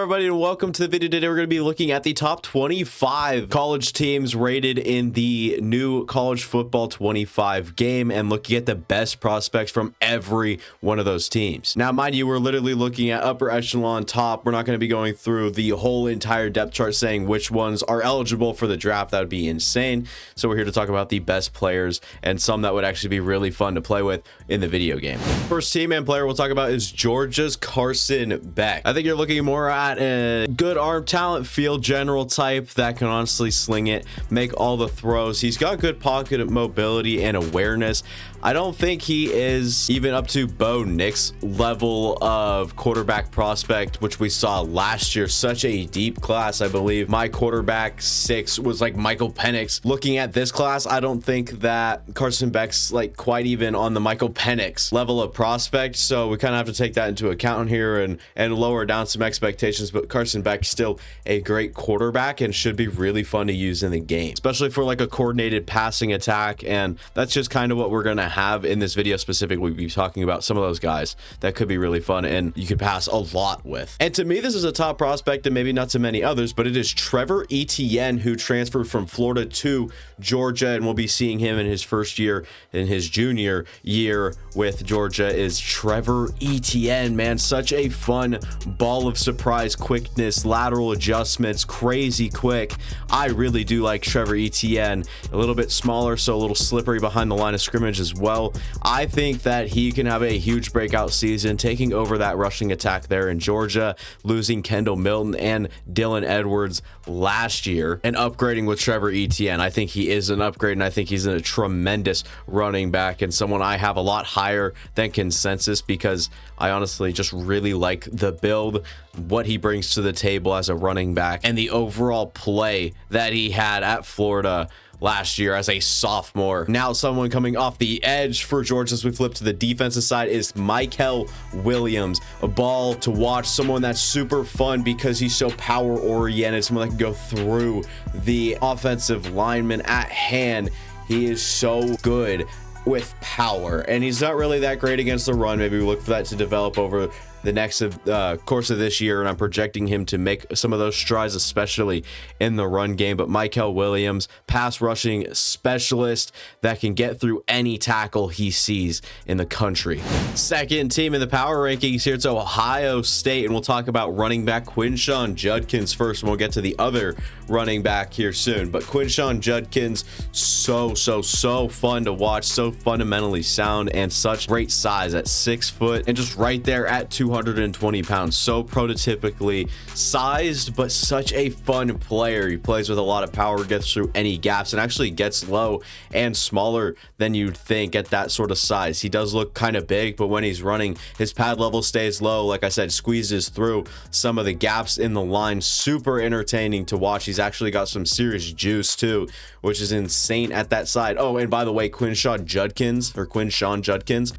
everybody, and welcome to the video. Today we're going to be looking at the top 25 college teams rated in the new college football 25 game and looking at the best prospects from every one of those teams. Now, mind you, we're literally looking at upper echelon top. We're not going to be going through the whole entire depth chart saying which ones are eligible for the draft. That would be insane. So we're here to talk about the best players and some that would actually be really fun to play with in the video game. First team and player we'll talk about is Georgia's Carson Beck. I think you're looking more at a good arm talent, field general type that can honestly sling it, make all the throws. He's got good pocket mobility and awareness. I don't think he is even up to Bo Nix's level of quarterback prospect, which we saw last year. Such a deep class. I believe my quarterback 6 was like Michael Penix. Looking at this class, I don't think that Carson Beck's like quite even on the Michael Penix level of prospect. So we kind of have to take that into account here and lower down some expectations. But Carson Beck's still a great quarterback and should be really fun to use in the game, especially for like a coordinated passing attack. And that's just kind of what we're going to have in this video specifically. We'll be talking about some of those guys that could be really fun and you could pass a lot with. And to me, this is a top prospect and maybe not to many others, but it is Trevor Etienne, who transferred from Florida to Georgia, and we'll be seeing him in his first year, in his junior year with Georgia. Is Trevor Etienne, man, such a fun ball of surprise, quickness, lateral adjustments, crazy quick. I really do like Trevor Etienne. A little bit smaller, so a little slippery behind the line of scrimmage as well. I think that he can have a huge breakout season, taking over that rushing attack there in Georgia, losing Kendall Milton and Dylan Edwards last year and upgrading with Trevor Etienne. I think he is an upgrade, and I think he's a tremendous running back and someone I have a lot higher than consensus because I honestly just really like the build, what he brings to the table as a running back, and the overall play that he had at Florida last year as a sophomore. Now someone coming off the edge for Georgia as we flip to the defensive side is Mykel Williams, a ball to watch, someone that's super fun because he's so power oriented, someone that can go through the offensive lineman at hand. He is so good with power, and he's not really that great against the run. Maybe we look for that to develop over the next course of this year, and I'm projecting him to make some of those strides, especially in the run game. But Mykel Williams, pass rushing specialist that can get through any tackle he sees in the country. Second team in the power rankings here, it's Ohio State, and we'll talk about running back Quinshon Judkins first, and we'll get to the other running back here soon. But Quinshon Judkins, so fun to watch, so fundamentally sound, and such great size at 6 foot and just right there at 220 pounds. So prototypically sized, but such a fun player. He plays with a lot of power, gets through any gaps, and actually gets low and smaller than you'd think at that sort of size. He does look kind of big, but when he's running, his pad level stays low. Like I said, squeezes through some of the gaps in the line. Super entertaining to watch. He's actually got some serious juice too, which is insane at that side. Oh, and by the way, Quinshon Judkins,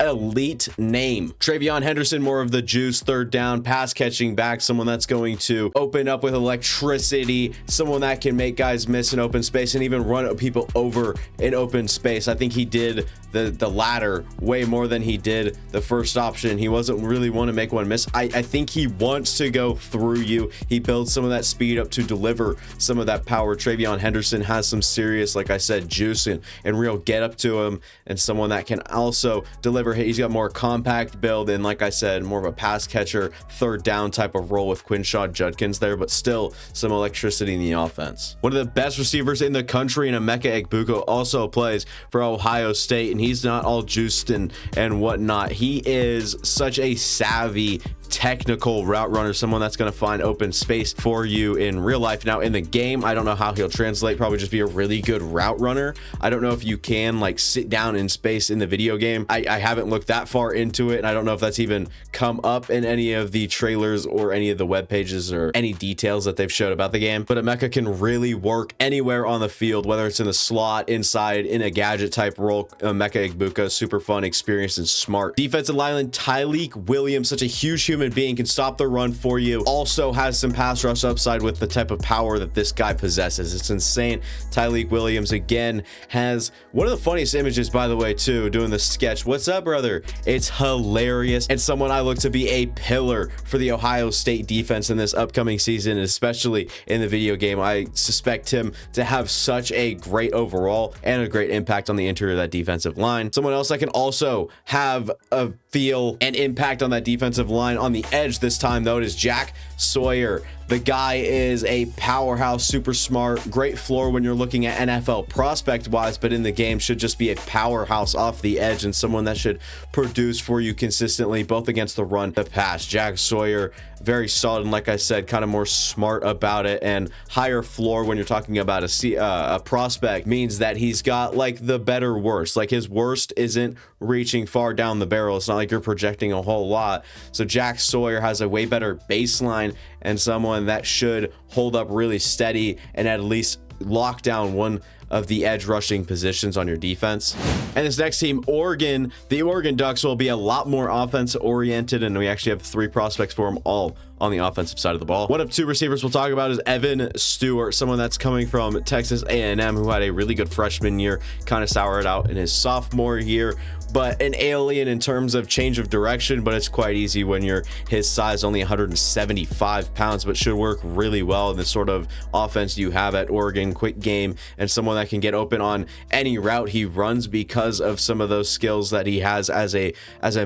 elite name. Travion Henderson, more of the juice, third down, pass catching back, someone that's going to open up with electricity, someone that can make guys miss in open space and even run people over in open space. I think he did the latter way more than he did the first option. He wasn't really want to make one miss. I think he wants to go through you. He builds some of that speed up to deliver some of that power. Travion Henderson has some serious, like I said, juice and real get up to him, and someone that can also deliver. He's got more compact build and, like I said, more of a pass catcher, third down type of role with Quinshon Judkins there, but still some electricity in the offense. One of the best receivers in the country, and Emeka Egbuka also plays for Ohio State, and he's not all juiced and whatnot. He is such a savvy, technical route runner, someone that's going to find open space for you in real life. Now in the game, I don't know how he'll translate, probably just be a really good route runner. I don't know if you can like sit down in space in the video game. I haven't looked that far into it, and I don't know if that's even come up in any of the trailers or any of the web pages or any details that they've showed about the game. But Emeka can really work anywhere on the field, whether it's in the slot, inside, in a gadget type role. Emeka Egbuka, super fun, experienced, and smart. Defensive lineman Tyleik Williams, such a huge human human being, can stop the run for you. Also has some pass rush upside with the type of power that this guy possesses. It's insane. Tyleik Williams again has one of the funniest images, by the way, too, doing the sketch. What's up, brother? It's hilarious, and someone I look to be a pillar for the Ohio State defense in this upcoming season, especially in the video game. I suspect him to have such a great overall and a great impact on the interior of that defensive line. Someone else that can also have a feel and impact on that defensive line on the edge this time, though, it is Jack Sawyer. The guy is a powerhouse, super smart, great floor when you're looking at NFL prospect wise, but in the game should just be a powerhouse off the edge and someone that should produce for you consistently, both against the run, the pass. Jack Sawyer, very solid, and like I said, kind of more smart about it, and higher floor when you're talking about a prospect means that he's got like the better worst. Like his worst isn't reaching far down the barrel. It's not like you're projecting a whole lot. So Jack Sawyer has a way better baseline and someone that should hold up really steady and at least lock down one of the edge rushing positions on your defense. And this next team, Oregon, the Oregon Ducks will be a lot more offense oriented, and we actually have 3 prospects for them, all on the offensive side of the ball. One of 2 receivers we'll talk about is Evan Stewart, someone that's coming from Texas A&M, who had a really good freshman year, kind of soured out in his sophomore year, but an alien in terms of change of direction. But it's quite easy when you're his size, only 175 pounds, but should work really well in the sort of offense you have at Oregon. Quick game and someone that can get open on any route he runs because of some of those skills that he has as a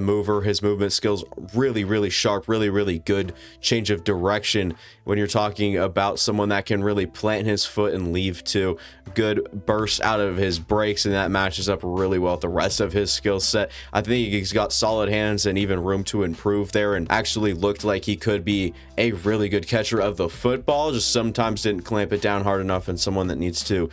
mover. His movement skills really sharp, really good change of direction when you're talking about someone that can really plant his foot and leave to good bursts out of his breaks, and that matches up really well with the rest of his skill set. I think he's got solid hands and even room to improve there, and actually looked like he could be a really good catcher of the football, just sometimes didn't clamp it down hard enough, and someone that needs to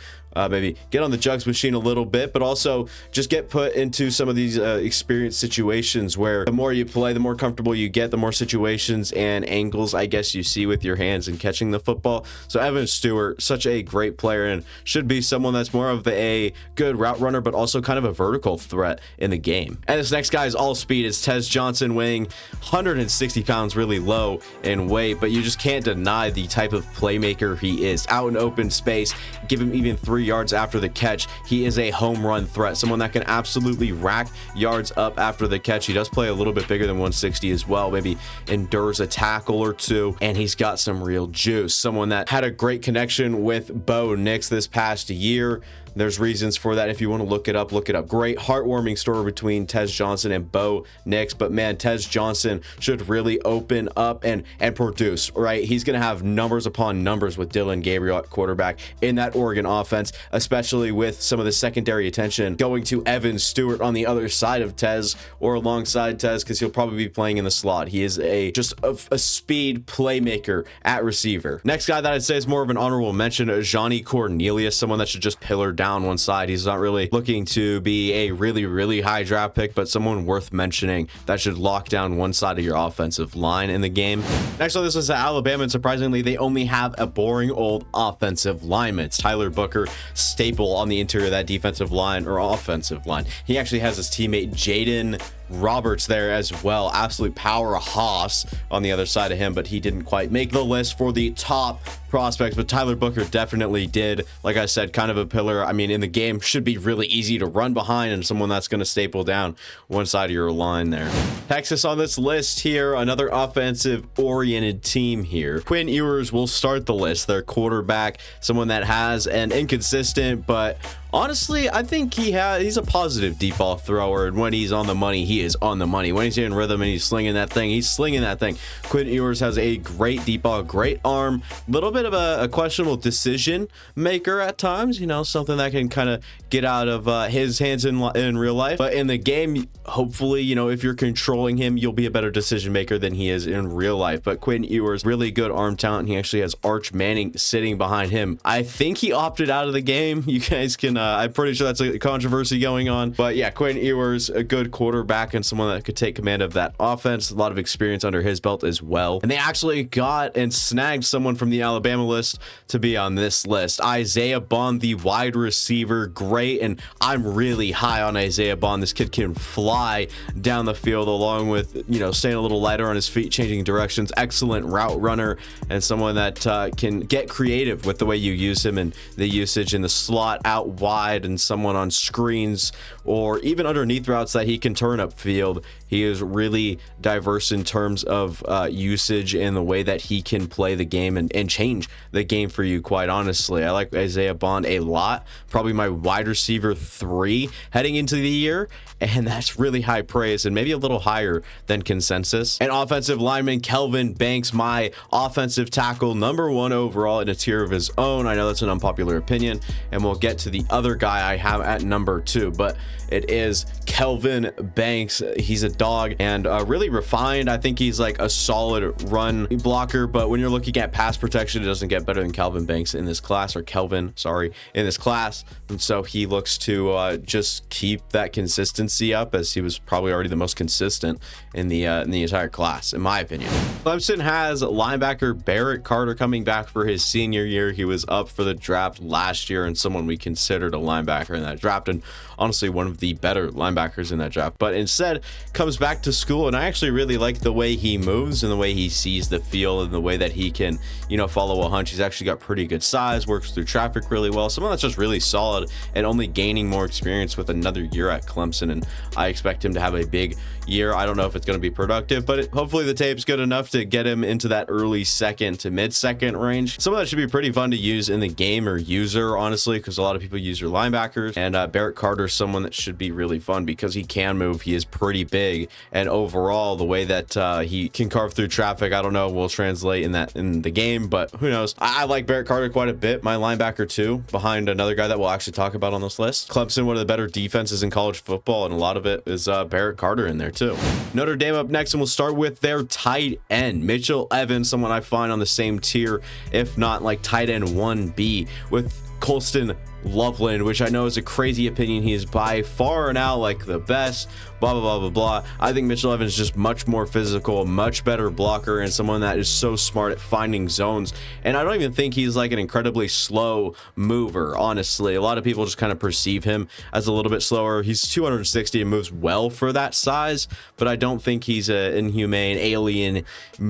maybe get on the jugs machine a little bit, but also just get put into some of these experience situations where the more you play, the more comfortable you get, the more situations and angles, I guess, you see with your hands and catching the football. So Evan Stewart, such a great player, and should be someone that's more of a good route runner, but also kind of a vertical threat in the game. And this next guy is all speed. It's Tez Johnson, weighing 160 pounds, really low in weight, but you just can't deny the type of playmaker he is. Out in open space, give him even 3 yards after the catch, he is a home run threat, someone that can absolutely rack yards up after the catch. He does play a little bit bigger than 160 as well, maybe endures a tackle or 2, and he's got some real juice. Someone that had a great connection with Bo Nix this past year. There's reasons for that. If you want to look it up, look it up. Great heartwarming story between Tez Johnson and Bo Nix. But man, Tez Johnson should really open up and produce, right? He's going to have numbers upon numbers with Dylan Gabriel at quarterback in that Oregon offense, especially with some of the secondary attention going to Evan Stewart on the other side of Tez or alongside Tez, because he'll probably be playing in the slot. He is just a speed playmaker at receiver. Next guy that I'd say is more of an honorable mention, Johnny Cornelius, someone that should just pillar down one side. He's not really looking to be a really high draft pick, but someone worth mentioning that should lock down one side of your offensive line in the game. Next on this is Alabama, and surprisingly, they only have a boring old offensive lineman. It's Tyler Booker, staple on the interior of that defensive line or offensive line. He actually has his teammate Jaden Roberts there as well, absolute powerhouse on the other side of him, but he didn't quite make the list for the top prospects. But Tyler Booker definitely did. Like I said, kind of a pillar. I mean, in the game, should be really easy to run behind, and someone that's going to staple down one side of your line there. Texas on this list here, another offensive oriented team here. Quinn Ewers will start the list. Their quarterback, someone that has an inconsistent, but honestly, I think he's a positive deep ball thrower, and when he's on the money, he is on the money. When he's in rhythm and he's slinging that thing, he's slinging that thing. Quinn Ewers has a great deep ball, great arm, little bit of a questionable decision maker at times, you know, something that can kind of get out of his hands in real life. But in the game, hopefully, you know, if you're controlling him, you'll be a better decision maker than he is in real life. But Quinn Ewers, really good arm talent. He actually has Arch Manning sitting behind him. I think he opted out of the game. You guys can I'm pretty sure that's a controversy going on, but yeah, Quinn Ewers, a good quarterback and someone that could take command of that offense. A lot of experience under his belt as well. And they actually got and snagged someone from the Alabama Alabama list to be on this list. Isaiah Bond, the wide receiver, great, and I'm really high on Isaiah Bond. This kid can fly down the field, along with, you know, staying a little lighter on his feet, changing directions, excellent route runner, and someone that can get creative with the way you use him and the usage in the slot, out wide, and someone on screens or even underneath routes that he can turn upfield. He is really diverse in terms of usage and the way that he can play the game and change the game for you, quite honestly. I like Isaiah Bond a lot. Probably my wide receiver 3 heading into the year, and that's really high praise and maybe a little higher than consensus. And offensive lineman Kelvin Banks, my offensive tackle, #1 overall in a tier of his own. I know that's an unpopular opinion, and we'll get to the other guy I have at #2, but it is Kelvin Banks. He's a dog and really refined. I think he's like a solid run blocker, but when you're looking at pass protection, it doesn't get better than Kelvin Banks in this class, or Kelvin, sorry, in this class. And so he looks to just keep that consistency up, as he was probably already the most consistent in the entire class, in my opinion. Clemson has linebacker Barrett Carter coming back for his senior year. He was up for the draft last year and someone we considered a linebacker in that draft, and honestly one of the better linebackers in that draft, but instead comes back to school. And I actually really like the way he moves and the way he sees the field and the way that he can, you know, follow a hunch. He's actually got pretty good size, works through traffic really well. Someone that's just really solid and only gaining more experience with another year at Clemson, and I expect him to have a big year. I don't know if it's going to be productive, but hopefully the tape's good enough to get him into that early second to mid-second range. Someone that should be pretty fun to use in the game, or user, honestly, because a lot of people use your linebackers. And Barrett Carter, someone that should be really fun because he can move. He is pretty big, and overall the way that he can carve through traffic, I don't know, will translate in the game, but who knows. I like Barrett Carter quite a bit. My linebacker 2, behind another guy that we'll actually talk about on this list. Clemson, one of the better defenses in college football, and a lot of it is Barrett Carter in there too. Notre Dame up next, and we'll start with their tight end, Mitchell Evans, someone I find on the same tier, if not like tight end 1B, with Colston Loveland, which I know is a crazy opinion. He is by far now like the best, blah blah blah blah blah. I think Mitchell Evans is just much more physical, much better blocker, and someone that is so smart at finding zones. And I don't even think he's like an incredibly slow mover, honestly. A lot of people just kind of perceive him as a little bit slower. He's 260 and moves well for that size, but I don't think he's an inhumane alien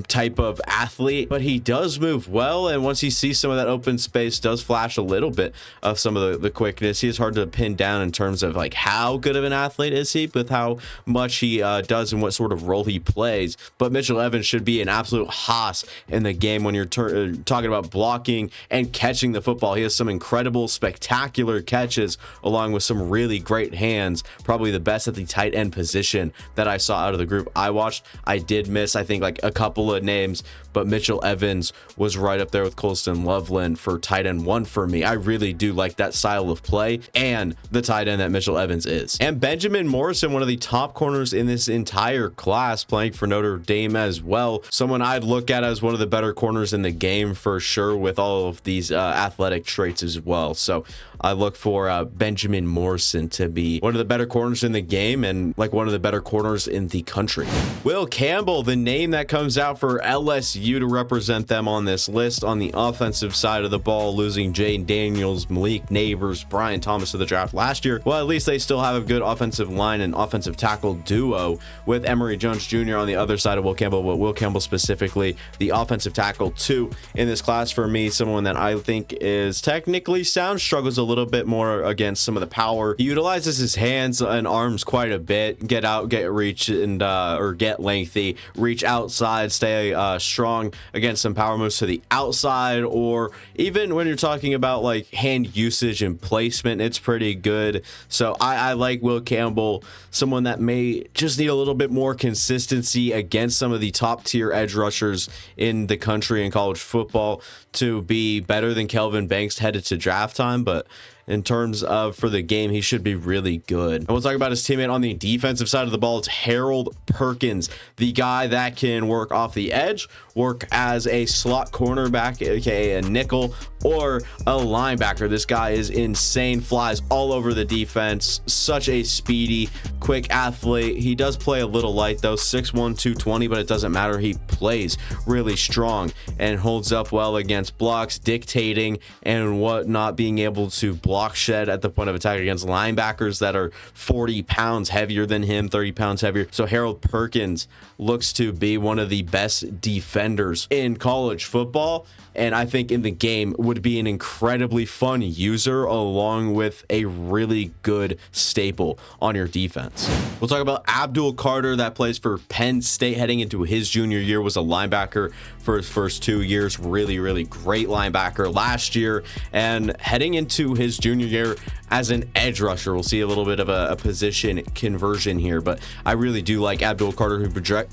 type of athlete. But he does move well, and once he sees some of that open space, does flash a little bit of some of the quickness. He is hard to pin down in terms of like how good of an athlete is he, with how much he does and what sort of role he plays. But Mitchell Evans should be an absolute hoss in the game when you're talking about blocking and catching the football. He has some incredible, spectacular catches along with some really great hands. Probably the best at the tight end position that I saw out of the group I watched. I did miss, I think, like a couple of names, but Mitchell Evans was right up there with Colston Loveland for tight end 1 for me. I really do like that style of play and the tight end that Mitchell Evans is. And Benjamin Morrison, one of the top corners in this entire class, playing for Notre Dame as well. Someone I'd look at as one of the better corners in the game for sure, with all of these athletic traits as well. So I look for Benjamin Morrison to be one of the better corners in the game and like one of the better corners in the country. Will Campbell, the name that comes out for LSU to represent them on this list. On the offensive side of the ball, losing Jane Daniels, Malik Neighbors, Brian Thomas to the draft last year. Well, at least they still have a good offensive line and offensive tackle duo with Emory Jones Jr. on the other side of Will Campbell, but Will Campbell specifically the offensive tackle 2 in this class for me. Someone that I think is technically sound, struggles a little bit more against some of the power. He utilizes his hands and arms quite a bit. Get out, get reach, and or get lengthy, reach outside, stay strong against some power moves to the outside, or even when you're talking about like hand usage and placement, it's pretty good. So I like Will Campbell, someone that may just need a little bit more consistency against some of the top tier edge rushers in the country in college football to be better than Kelvin Banks headed to draft time. But in terms of for the game, he should be really good. And we'll talk about his teammate on the defensive side of the ball. It's Harold Perkins, the guy that can work off the edge, work as a slot cornerback, aka a nickel, or a linebacker. This guy is insane, flies all over the defense, such a speedy, quick athlete. He does play a little light though, 6'1", 220, but it doesn't matter. He plays really strong and holds up well against blocks, dictating and whatnot, being able to block shed at the point of attack against linebackers that are 40 pounds heavier than him, 30 pounds heavier. So Harold Perkins looks to be one of the best defenders in college football, and I think in the game would be an incredibly fun user along with a really good staple on your defense. We'll talk about Abdul Carter, that plays for Penn State heading into his junior year, was a linebacker for his first 2 years. Really great linebacker last year, and heading into his junior year as an edge rusher. We'll see a little bit of a position conversion here, but I really do like Abdul Carter, who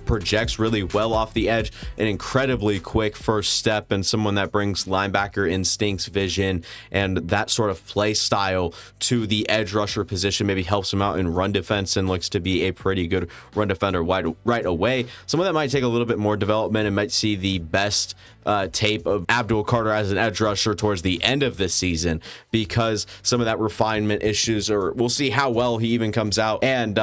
projects really well off the edge, an incredibly quick first step, and someone that brings linebacker instincts, vision, and that sort of play style to the edge rusher position. Maybe helps him out in run defense and looks to be a pretty good run defender right away. Someone that might take a little bit more development and might see the best tape of Abdul Carter as an edge rusher towards the end of this season, because some of that refinement issues, or we'll see how well he even comes out, and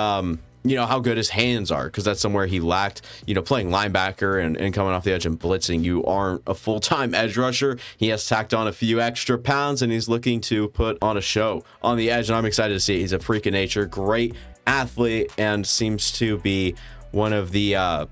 you know, how good his hands are, because that's somewhere he lacked, you know, playing linebacker and coming off the edge and blitzing. You aren't a full-time edge rusher. He has tacked on a few extra pounds, and he's looking to put on a show on the edge, and I'm excited to see it. He's a freak of nature, great athlete, and seems to be one of the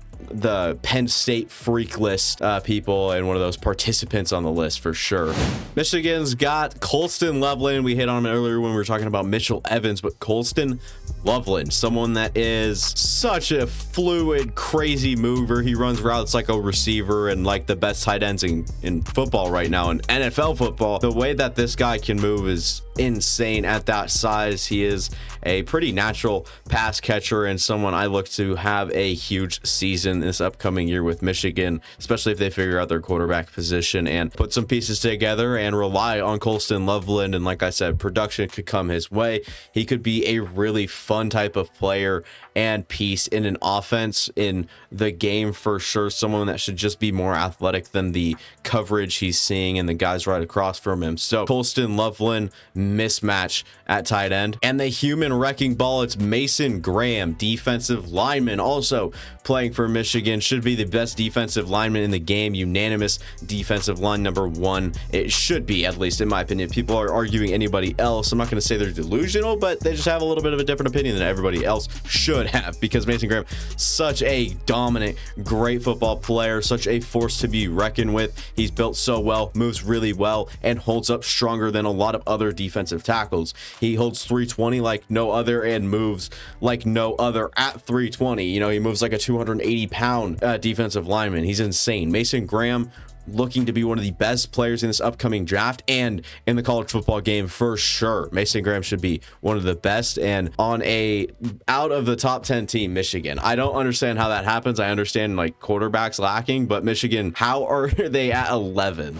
Penn State freak list people, and one of those participants on the list for sure. Michigan's got Colston Loveland. We hit on him earlier when we were talking about Mitchell Evans, but Colston Loveland, someone that is such a fluid, crazy mover. He runs routes like a receiver, and like the best tight ends in football right now, in NFL football. The way that this guy can move is insane at that size. He is a pretty natural pass catcher, and someone I look to have a huge season this upcoming year with Michigan, especially if they figure out their quarterback position and put some pieces together and rely on Colston Loveland. And like I said, production could come his way. He could be a really fun type of player and piece in an offense in the game for sure. Someone that should just be more athletic than the coverage he's seeing and the guys right across from him. So Colston Loveland, mismatch at tight end. And the human wrecking ball, it's Mason Graham, defensive lineman, also playing for Michigan, should be the best defensive lineman in the game, unanimous defensive line #1. It should be, at least in my opinion. People are arguing anybody else. I'm not going to say they're delusional, but they just have a little bit of a different opinion than everybody else should have, because Mason Graham, such a dominant, great football player, such a force to be reckoned with. He's built so well, moves really well, and holds up stronger than a lot of other defensive tackles. He holds 320 like no other and moves like no other at 320. You know, he moves like a 280-pound defensive lineman. He's insane. Mason Graham, looking to be one of the best players in this upcoming draft and in the college football game for sure. Mason Graham should be one of the best, and on a out of the top 10 team, Michigan. I don't understand how that happens. I understand like quarterbacks lacking, but Michigan, how are they at 11?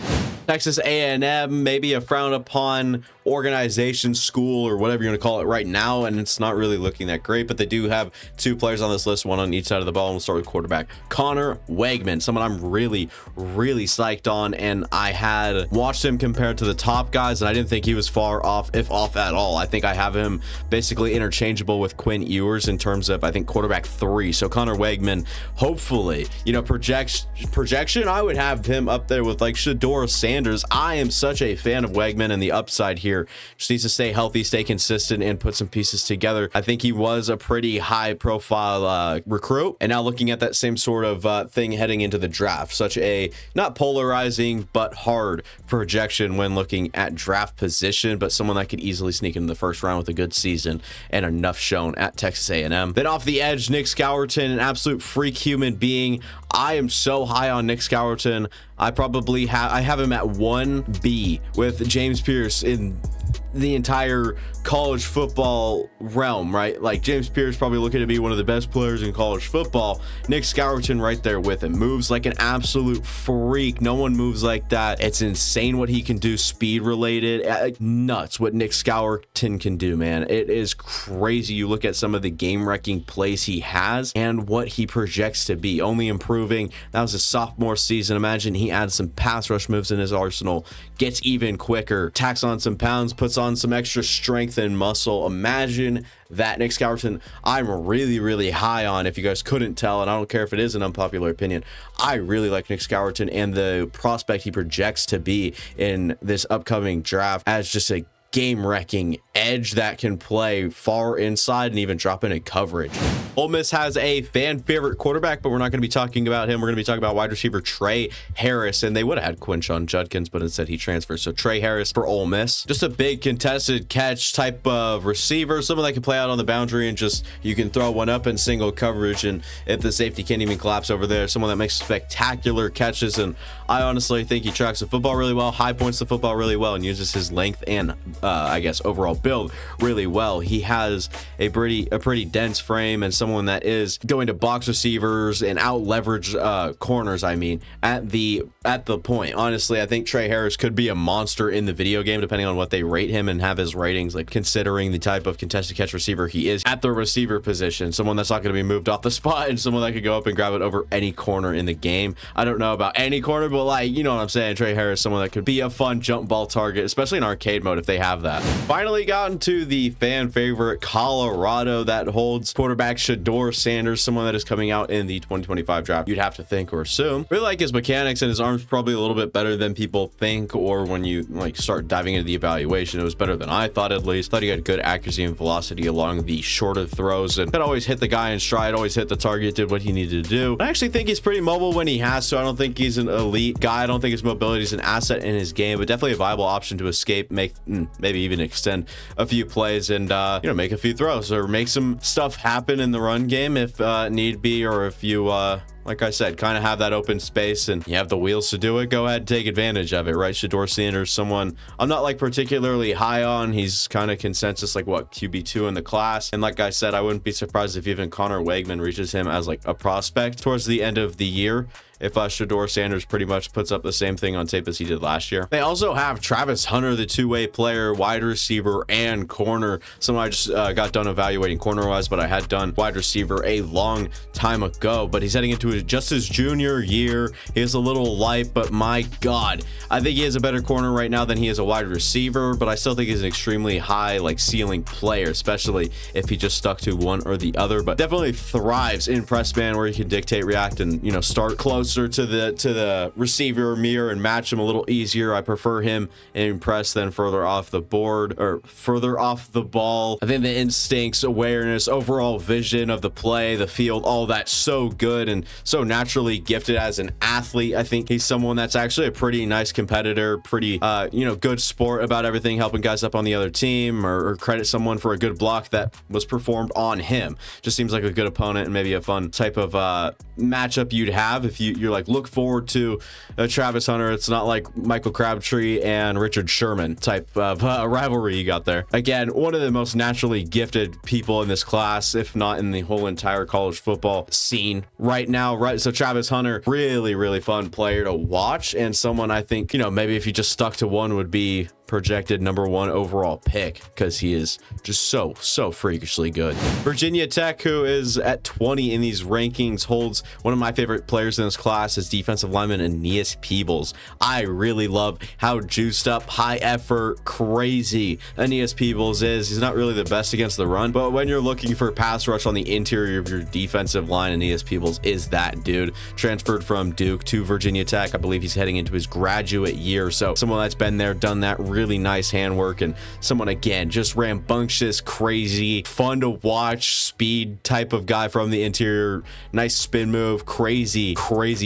Texas A&M, maybe a frown upon organization, school, or whatever you're going to call it right now, and it's not really looking that great, but they do have two players on this list, one on each side of the ball, and we'll start with quarterback. Connor Wegman, someone I'm really psyched on, and I had watched him compared to the top guys, and I didn't think he was far off, if off at all. I think I have him basically interchangeable with Quinn Ewers in terms of, I think, quarterback 3. So Connor Wegman, hopefully, you know, projection, I would have him up there with like Shedeur Sanders. I am such a fan of Wegman, and the upside here just needs to stay healthy, stay consistent, and put some pieces together. I think he was a pretty high profile recruit, and now looking at that same sort of thing heading into the draft, such a not polarizing but hard projection when looking at draft position, but someone that could easily sneak into the first round with a good season and enough shown at Texas A&M. Then off the edge, Nick Scourton, an absolute freak human being. I am so high on Nick Scourton. I have him at 1B with James Pierce in the entire college football realm, right? Like James Pierce probably looking to be one of the best players in college football. Nick Scourton right there with him, moves like an absolute freak. No one moves like that. It's insane what he can do, speed related. Nuts what Nick Scourton can do, man. It is crazy. You look at some of the game-wrecking plays he has and what he projects to be, only improving. That was his sophomore season. Imagine he adds some pass rush moves in his arsenal, gets even quicker, tacks on some pounds, puts on some extra strength and muscle. Imagine that. Nick Scourton, I'm really high on, if you guys couldn't tell, and I don't care if it is an unpopular opinion. I really like Nick Scourton and the prospect he projects to be in this upcoming draft as just a game-wrecking edge that can play far inside and even drop into coverage. Ole Miss has a fan favorite quarterback, but we're not going to be talking about him. We're going to be talking about wide receiver Trey Harris, and they would have had Quinshon Judkins, but instead he transferred. So Trey Harris for Ole Miss, just a big contested catch type of receiver, someone that can play out on the boundary and just, you can throw one up in single coverage, and if the safety can't even collapse over there, someone that makes spectacular catches. And I honestly think he tracks the football really well, high points the football really well, and uses his length and I guess overall build really well. He has a pretty dense frame, and someone that is going to box receivers and out leverage corners, I mean, at the point. Honestly, I think Trey Harris could be a monster in the video game, depending on what they rate him and have his ratings, like considering the type of contested catch receiver he is at the receiver position. Someone that's not going to be moved off the spot, and someone that could go up and grab it over any corner in the game. I don't know about any corner, but like, you know what I'm saying? Trey Harris, someone that could be a fun jump ball target, especially in arcade mode if they have that. Finally got into the fan favorite Colorado that holds quarterback Shedeur Sanders, someone that is coming out in the 2025 draft. You'd have to think or assume. Really like his mechanics, and his arm's probably a little bit better than people think, or when you like start diving into the evaluation, it was better than I thought. At least thought he had good accuracy and velocity along the shorter throws, and could always hit the guy in stride, always hit the target, did what he needed to do. I actually think he's pretty mobile when he has to. I don't think he's an elite guy. I don't think his mobility is an asset in his game, but definitely a viable option to escape, make maybe even extend a few plays, and you know, make a few throws or make some stuff happen in the run game if need be, or if you like I said, kind of have that open space and you have the wheels to do it, go ahead and take advantage of it, right? Shedeur Sanders, someone I'm not like particularly high on. He's kind of consensus like what, QB2 in the class, and like I said, I wouldn't be surprised if even Connor Wegman reaches him as like a prospect towards the end of the year, if Shedeur Sanders pretty much puts up the same thing on tape as he did last year. They also have Travis Hunter, the two-way player, wide receiver and corner. Someone I just got done evaluating corner-wise, but I had done wide receiver a long time ago. But he's heading into just his junior year. He is a little light, but my God, I think he is a better corner right now than he is a wide receiver, but I still think he's an extremely high like ceiling player, especially if he just stuck to one or the other, but definitely thrives in press man where he can dictate, react, and, you know, start close to the receiver mirror and match him a little easier. I prefer him in press than further off the board or further off the ball. I think the instincts, awareness, overall vision of the play, the field, all that so good and so naturally gifted as an athlete. I think he's someone that's actually a pretty nice competitor, pretty you know, good sport about everything, helping guys up on the other team, or credit someone for a good block that was performed on him. Just seems like a good opponent and maybe a fun type of matchup you'd have if you're like, look forward to Travis Hunter. It's not like Michael Crabtree and Richard Sherman type of rivalry you got there. Again, one of the most naturally gifted people in this class, if not in the whole entire college football scene right now, right? So Travis Hunter, really fun player to watch, and someone I think, you know, maybe if you just stuck to one would be projected #1 overall pick, because he is just so freakishly good. Virginia Tech, who is at 20 in these rankings, holds one of my favorite players in this class as defensive lineman Aeneas Peebles. I really love how juiced up, high effort, crazy Aeneas Peebles is. He's not really the best against the run, but when you're looking for pass rush on the interior of your defensive line, Aeneas Peebles is that dude. Transferred from Duke to Virginia Tech. I believe he's heading into his graduate year, so someone that's been there, done that, really nice handwork, and someone again just rambunctious, crazy, fun to watch, speed type of guy from the interior. Nice spin move, crazy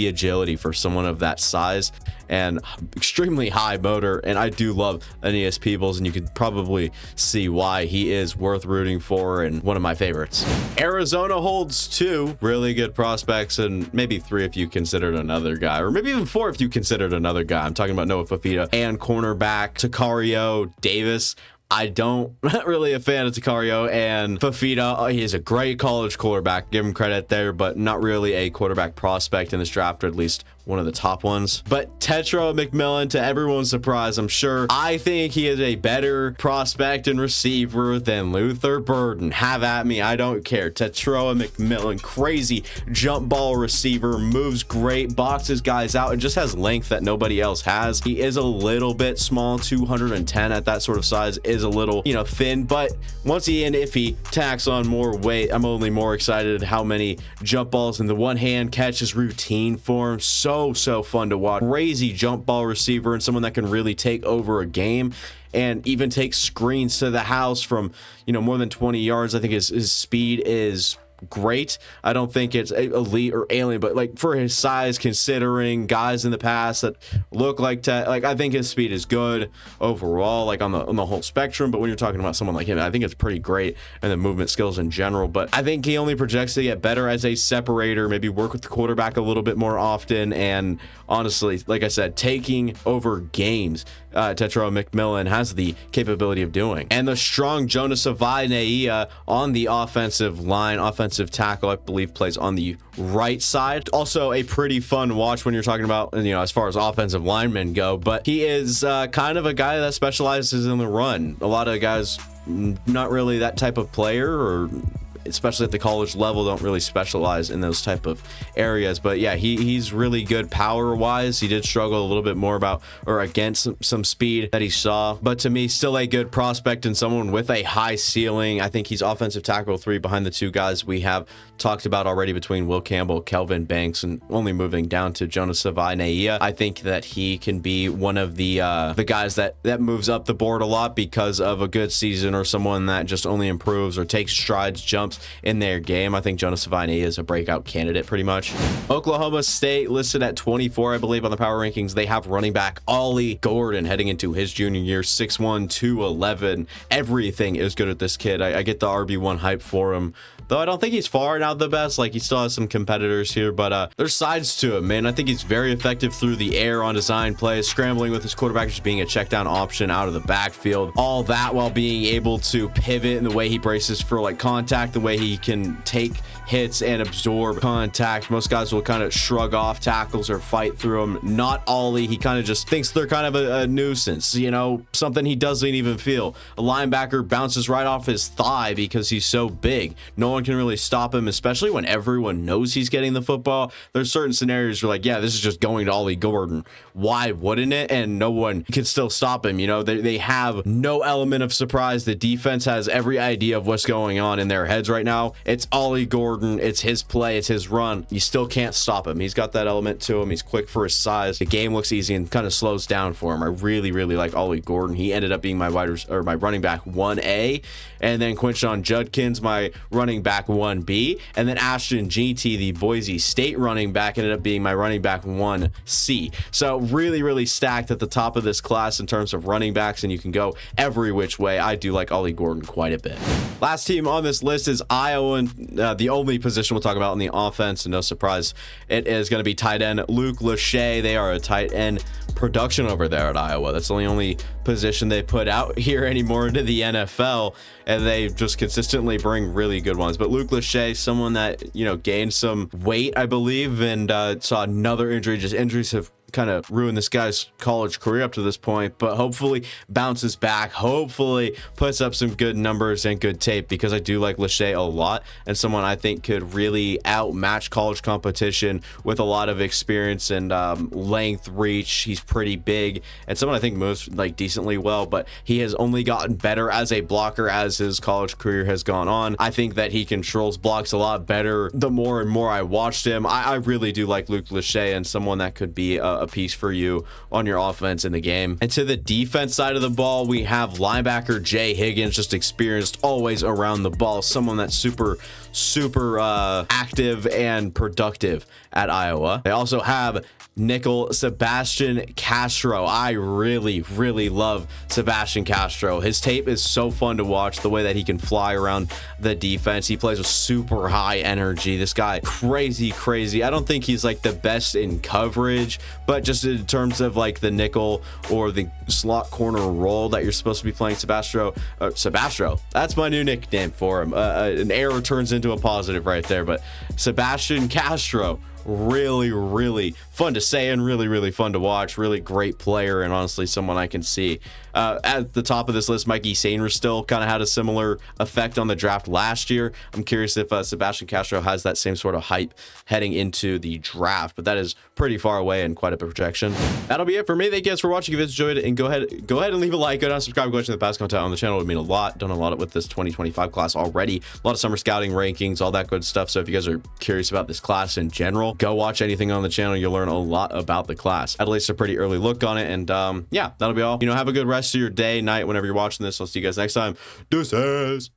agility for someone of that size, and extremely high motor. And I do love Aeneas Peebles, and you could probably see why he is worth rooting for and one of my favorites. Arizona holds 2 really good prospects, and maybe 3 if you considered another guy, or maybe even 4 if you considered another guy. I'm talking about Noah Fafita and cornerback Takario Davis. I don't not really a fan of Takario and Fafita. He is a great college quarterback, give him credit there, but not really a quarterback prospect in this draft, or at least one of the top ones. But Tetro McMillan, to everyone's surprise, I'm sure, I think he is a better prospect and receiver than Luther Burden. Have at me, I don't care. Tetro McMillan, crazy jump ball receiver, moves great, boxes guys out, and just has length that nobody else has. He is a little bit small, 210 at that sort of size is a little, thin, but once if he tacks on more weight, I'm only more excited how many jump balls and the one hand catch is routine for him. So fun to watch. Crazy jump ball receiver and someone that can really take over a game and even take screens to the house from more than 20 yards. I think his speed is great. I don't think it's elite or alien, but like for his size, considering guys in the past that look like I think his speed is good overall, like on the whole spectrum. But when you're talking about someone like him, I think it's pretty great, and the movement skills in general. But I think he only projects to get better as a separator, maybe work with the quarterback a little bit more often, and honestly, like I said, taking over games. Tetro McMillan has the capability of doing. And the strong Jonas Avai on the offensive line, offensive tackle, I believe plays on the right side. Also a pretty fun watch when you're talking about, as far as offensive linemen go, but he is kind of a guy that specializes in the run. A lot of guys, not really that type of player, or especially at the college level, don't really specialize in those type of areas. But yeah, he's really good power wise. He did struggle a little bit more against some speed that he saw, but to me, still a good prospect and someone with a high ceiling. I think he's offensive tackle 3 behind the 2 guys we have talked about already, between Will Campbell, Kelvin Banks, and only moving down to Jonas Avai. I think that he can be one of the guys that moves up the board a lot because of a good season, or someone that just only improves or takes strides, jumps in their game. I think Jonas Avai is a breakout candidate pretty much. Oklahoma State listed at 24, I believe, on the power rankings. They have running back Ollie Gordon heading into his junior year, 6'1", 211. Everything is good at this kid. I get the RB1 hype for him, though I don't think he's far and out the best. Like, he still has some competitors here, but there's sides to him, man. I think he's very effective through the air on design plays, scrambling with his quarterback, just being a check down option out of the backfield. All that while being able to pivot in the way he braces for like contact, the way he can take hits and absorb contact. Most guys will kind of shrug off tackles or fight through them. Not Ollie. He kind of just thinks they're kind of a nuisance, something he doesn't even feel. A linebacker bounces right off his thigh because he's so big. No one can really stop him, especially when everyone knows he's getting the football. There's certain scenarios where like, yeah, this is just going to Ollie Gordon. Why wouldn't it? And no one can still stop him. They have no element of surprise. The defense has every idea of what's going on in their heads right now. It's Ollie Gordon. It's his play. It's his run. You still can't stop him. He's got that element to him. He's quick for his size. The game looks easy and kind of slows down for him. I really like Ollie Gordon. He ended up being my running back 1A, and then Quinshon Judkins, my running back 1B, and then Ashton GT, the Boise State running back, ended up being my running back 1C. So really stacked at the top of this class in terms of running backs, and you can go every which way. I do like Ollie Gordon quite a bit. Last team on this list is Iowa, and the only position we'll talk about in the offense, and no surprise, it is going to be tight end Luke Lachey. They are a tight end production over there at Iowa. That's the only position they put out here anymore into the NFL, and they just consistently bring really good ones. But Luke Lachey, someone that gained some weight, I believe, and saw another injury. Just injuries have kind of ruined this guy's college career up to this point, but hopefully bounces back, hopefully puts up some good numbers and good tape, because I do like Lachey a lot, and someone I think could really outmatch college competition with a lot of experience and length, reach. He's pretty big, and someone I think moves like decently well, but he has only gotten better as a blocker as his college career has gone on. I think that he controls blocks a lot better the more and more I watched him. I really do like Luke Lachey, and someone that could be a piece for you on your offense in the game. And to the defense side of the ball, we have linebacker Jay Higgins, just experienced, always around the ball, someone that's super active and productive at Iowa. They also have nickel Sebastian Castro. I really love Sebastian Castro. His tape is so fun to watch, the way that he can fly around the defense. He plays with super high energy. This guy, crazy. I don't think he's like the best in coverage, but but just in terms of like the nickel or the slot corner role that you're supposed to be playing, Sebastro, that's my new nickname for him. An error turns into a positive right there, but Sebastian Castro, really fun to say and really fun to watch. Really great player, and honestly someone I can see at the top of this list. Mikey Sainer still kind of had a similar effect on the draft last year. I'm curious if Sebastian Castro has that same sort of hype heading into the draft, but that is pretty far away and quite a projection. That'll be it for me. Thank you guys for watching. If you enjoyed it, and go ahead and leave a like, go down, subscribe, go watch the past content on the channel. It would mean a lot. Done a lot with this 2025 class already, a lot of summer scouting rankings, all that good stuff. So if you guys are curious about this class in general, go watch anything on the channel. You'll learn a lot about the class. At least a pretty early look on it. And yeah, that'll be all. Have a good rest of your day, night, whenever you're watching this. I'll see you guys next time. Deuces.